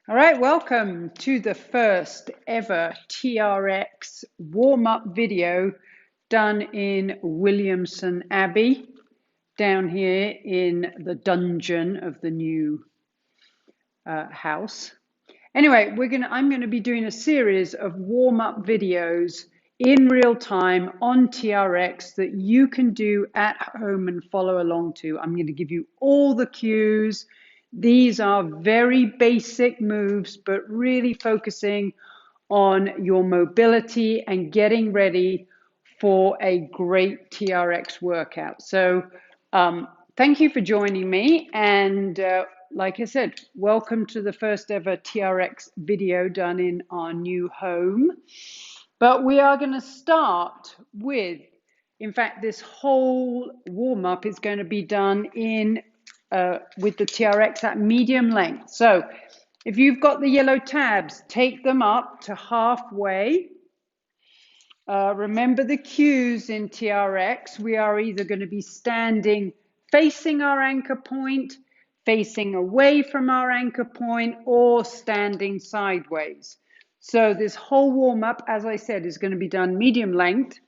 All right, welcome to the first ever TRX warm-up video done in Williamson Abbey, down here in the dungeon of the new house. Anyway, I'm gonna be doing a series of warm-up videos in real time on TRX that you can do at home and follow along to. I'm going to give you all the cues. These are very basic moves, but really focusing on your mobility and getting ready for a great TRX workout. So thank you for joining me. And like I said, welcome to the first ever TRX video done in our new home. But we are going to start with, in fact, this whole warm-up is going to be done in with the TRX at medium length. So if you've got the yellow tabs, take them up to halfway. Remember the cues in TRX. We are either going to be standing facing our anchor point, facing away from our anchor point, or standing sideways. So this whole warm-up, as I said, is going to be done medium length.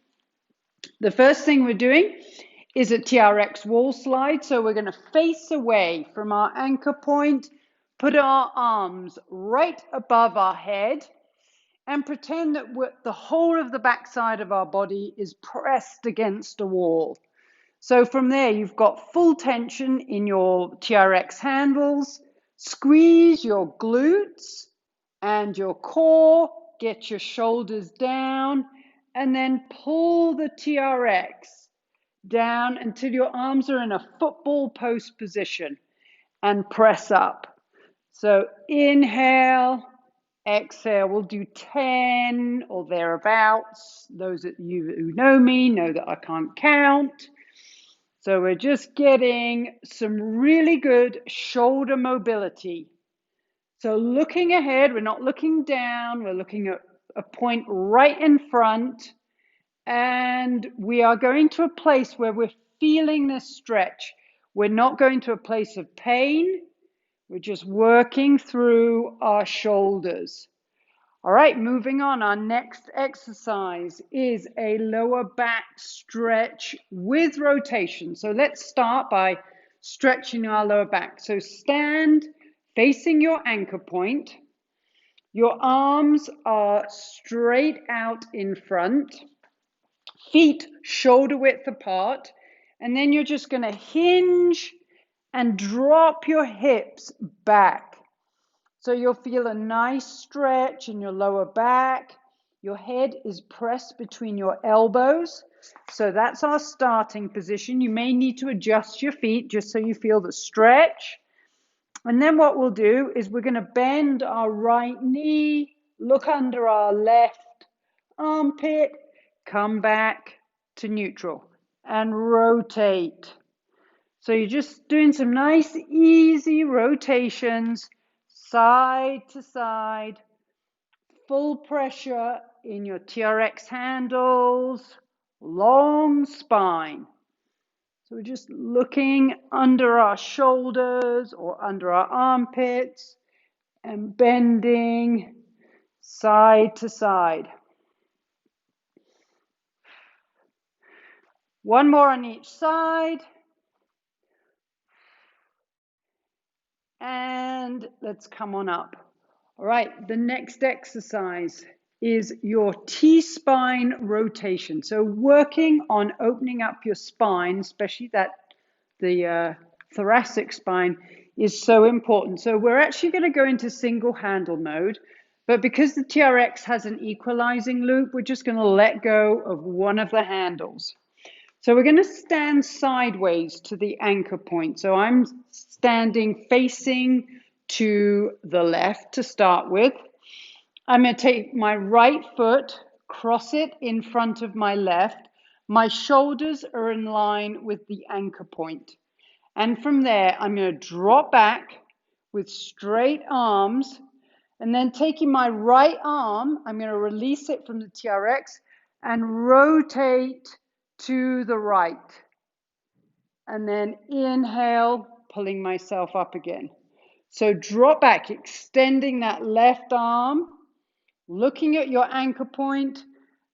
The first thing we're doing is a TRX wall slide. So we're going to face away from our anchor point, put our arms right above our head, and pretend that the whole of the backside of our body is pressed against a wall. So from there, you've got full tension in your TRX handles. Squeeze your glutes and your core, get your shoulders down, and then pull the TRX down until your arms are in a football post position and press up. So inhale, exhale. We'll do 10 or thereabouts. Those of you who know me know that I can't count. So we're just getting some really good shoulder mobility. So looking ahead, we're not looking down, we're looking at a point right in front, and we are going to a place where we're feeling this stretch. We're not going to a place of pain, we're just working through our shoulders. All right, moving on. Our next exercise is a lower back stretch with rotation. So let's start by stretching our lower back. So stand facing your anchor point. Your arms are straight out in front, feet shoulder width apart, and then you're just going to hinge and drop your hips back. So you'll feel a nice stretch in your lower back. Your head is pressed between your elbows. So that's our starting position. You may need to adjust your feet just so you feel the stretch. And then what we'll do is we're going to bend our right knee, look under our left armpit, come back to neutral and rotate. So you're just doing some nice, easy rotations, side to side, full pressure in your TRX handles, long spine. So we're just looking under our shoulders or under our armpits and bending side to side. One more on each side. And let's come on up. All right, the next exercise is your T-spine rotation. So working on opening up your spine, especially the thoracic spine, is so important. So we're actually going to go into single handle mode, but because the TRX has an equalizing loop, we're just going to let go of one of the handles. So we're going to stand sideways to the anchor point. So I'm standing facing to the left to start with. I'm going to take my right foot, cross it in front of my left. My shoulders are in line with the anchor point. And from there, I'm going to drop back with straight arms. And then taking my right arm, I'm going to release it from the TRX and rotate to the right. And then inhale, pulling myself up again. So drop back, extending that left arm, looking at your anchor point,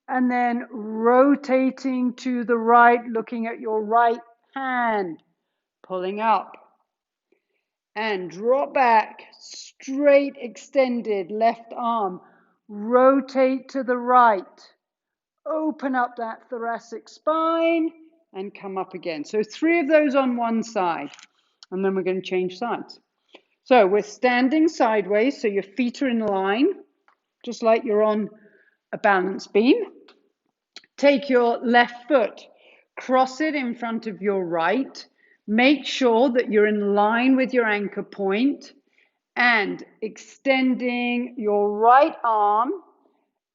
and then rotating to the right, looking at your right hand, pulling up. And drop back, straight extended left arm, rotate to the right, open up that thoracic spine, and come up again. So 3 of those on one side, and then we're going to change sides. So we're standing sideways, so your feet are in line, just like you're on a balance beam. Take your left foot, cross it in front of your right. Make sure that you're in line with your anchor point and extending your right arm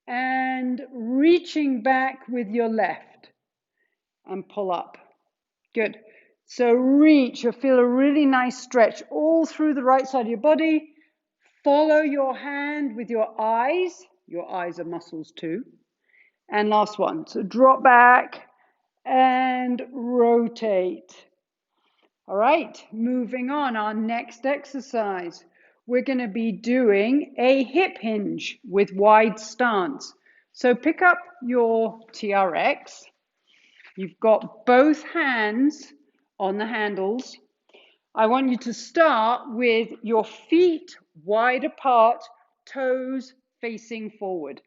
and reaching back with your left and pull up. Good. So reach, you'll feel a really nice stretch all through the right side of your body. Follow your hand with your eyes. Your eyes are muscles too. And last one. So drop back and rotate. All right, moving on. Our next exercise. We're going to be doing a hip hinge with wide stance. So pick up your TRX. You've got both hands on the handles. I want you to start with your feet wide apart, toes facing forward.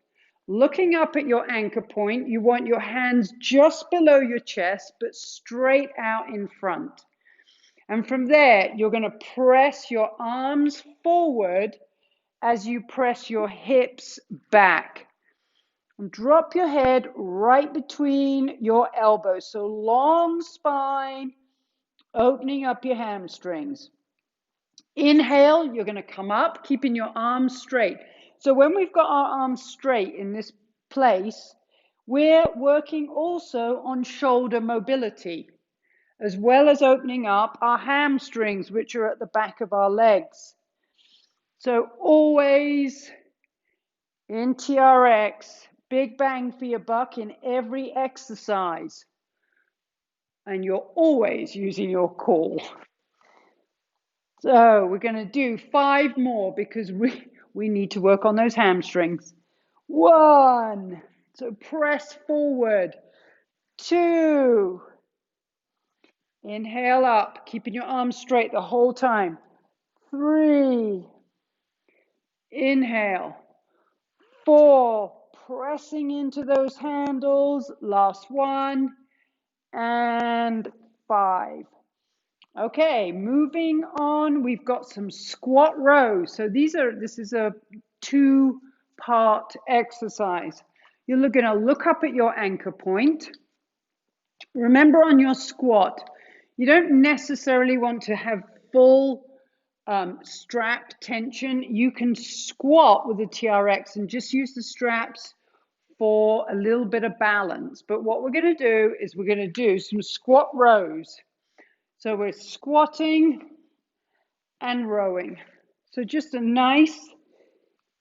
Looking up at your anchor point, you want your hands just below your chest, but straight out in front. And from there, you're going to press your arms forward as you press your hips back. And drop your head right between your elbows. So long spine, opening up your hamstrings. Inhale, you're going to come up, keeping your arms straight. So when we've got our arms straight in this place, we're working also on shoulder mobility, as well as opening up our hamstrings, which are at the back of our legs. So always in TRX, big bang for your buck in every exercise. And you're always using your core. So we're going to do 5 more because we need to work on those hamstrings. 1. So press forward. 2. Inhale up, keeping your arms straight the whole time. 3. Inhale. 4. Pressing into those handles. Last one. And 5. Okay, moving on, we've got some squat rows. So this is a 2-part exercise. You're going to look up at your anchor point. Remember on your squat, you don't necessarily want to have full strap tension. You can squat with the TRX and just use the straps for a little bit of balance. But what we're going to do is we're going to do some squat rows. So we're squatting and rowing. So just a nice,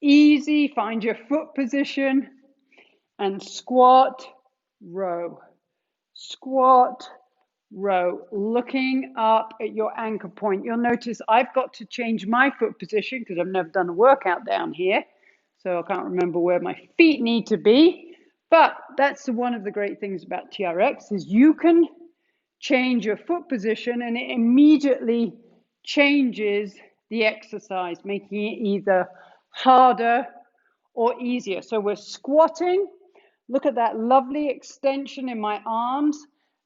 easy, find your foot position and squat, row. Squat, row. Looking up at your anchor point. You'll notice I've got to change my foot position because I've never done a workout down here. So I can't remember where my feet need to be. But that's one of the great things about TRX is you can change your foot position and it immediately changes the exercise, making it either harder or easier. So we're squatting. Look at that lovely extension in my arms.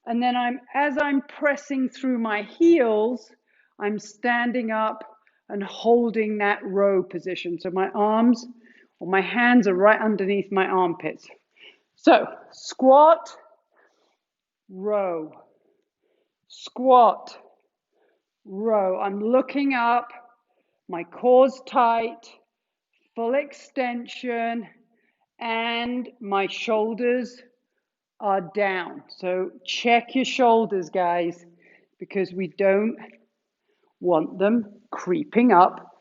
And then as I'm pressing through my heels, I'm standing up and holding that row position. So my arms or my hands are right underneath my armpits. So squat, row. Squat, row. I'm looking up, my core's tight, full extension, and my shoulders are down. So check your shoulders, guys, because we don't want them creeping up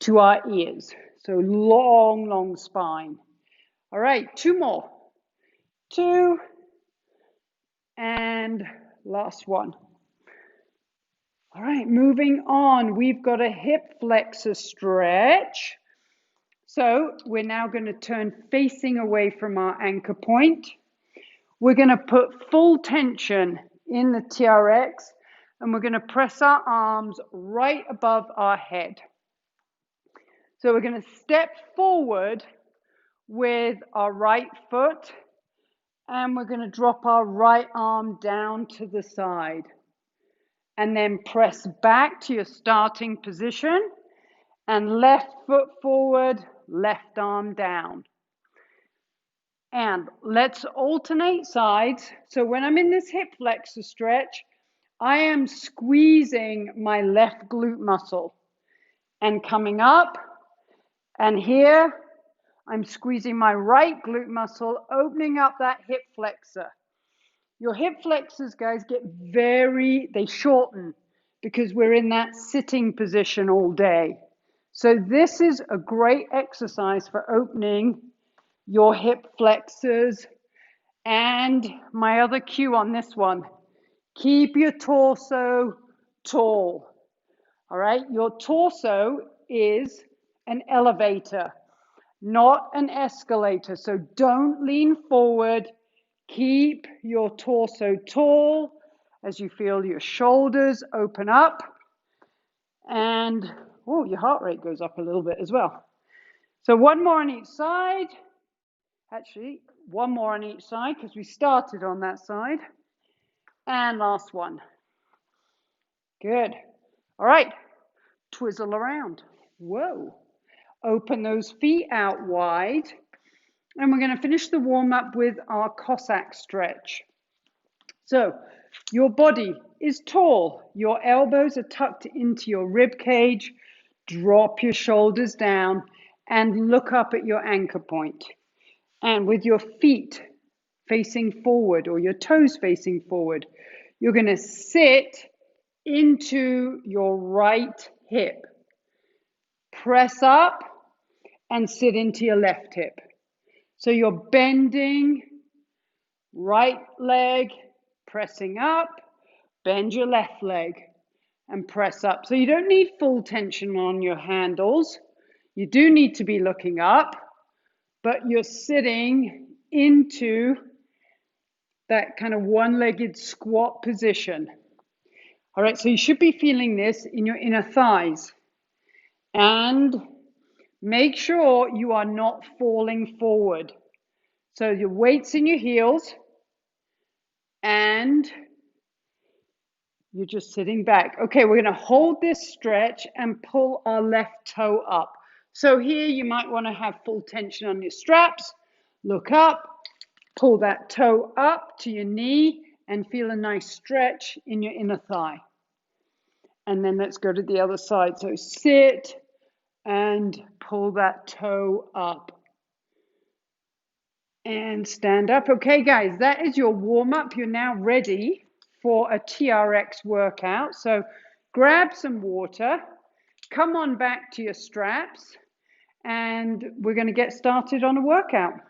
to our ears. So long, long spine. All right, 2 more. 2, and last one. All right, moving on. We've got a hip flexor stretch. So we're now going to turn facing away from our anchor point. We're going to put full tension in the TRX and we're going to press our arms right above our head. So we're going to step forward with our right foot and we're going to drop our right arm down to the side. And then press back to your starting position and left foot forward, left arm down. And let's alternate sides. So when I'm in this hip flexor stretch, I am squeezing my left glute muscle and coming up. And here, I'm squeezing my right glute muscle, opening up that hip flexor. Your hip flexors, guys, they shorten because we're in that sitting position all day. So this is a great exercise for opening your hip flexors. And my other cue on this one, keep your torso tall. All right, your torso is an elevator, not an escalator. So don't lean forward. Keep your torso tall as you feel your shoulders open up. And oh, your heart rate goes up a little bit as well. So one more on each side. Actually, one more on each side because we started on that side. And last one. Good. All right. Twizzle around. Whoa. Open those feet out wide. And we're going to finish the warm-up with our Cossack stretch. So your body is tall. Your elbows are tucked into your rib cage. Drop your shoulders down and look up at your anchor point. And with your feet facing forward or your toes facing forward, you're going to sit into your right hip. Press up and sit into your left hip. So you're bending, right leg, pressing up, bend your left leg and press up. So you don't need full tension on your handles. You do need to be looking up, but you're sitting into that kind of one-legged squat position. All right, so you should be feeling this in your inner thighs. And make sure you are not falling forward. So your weight's in your heels and you're just sitting back. Okay, we're going to hold this stretch and pull our left toe up. So here you might want to have full tension on your straps. Look up, pull that toe up to your knee and feel a nice stretch in your inner thigh. And then let's go to the other side. So sit and pull that toe up. And stand up. Okay, guys, that is your warm-up. You're now ready for a TRX workout. So grab some water, come on back to your straps, and we're going to get started on a workout.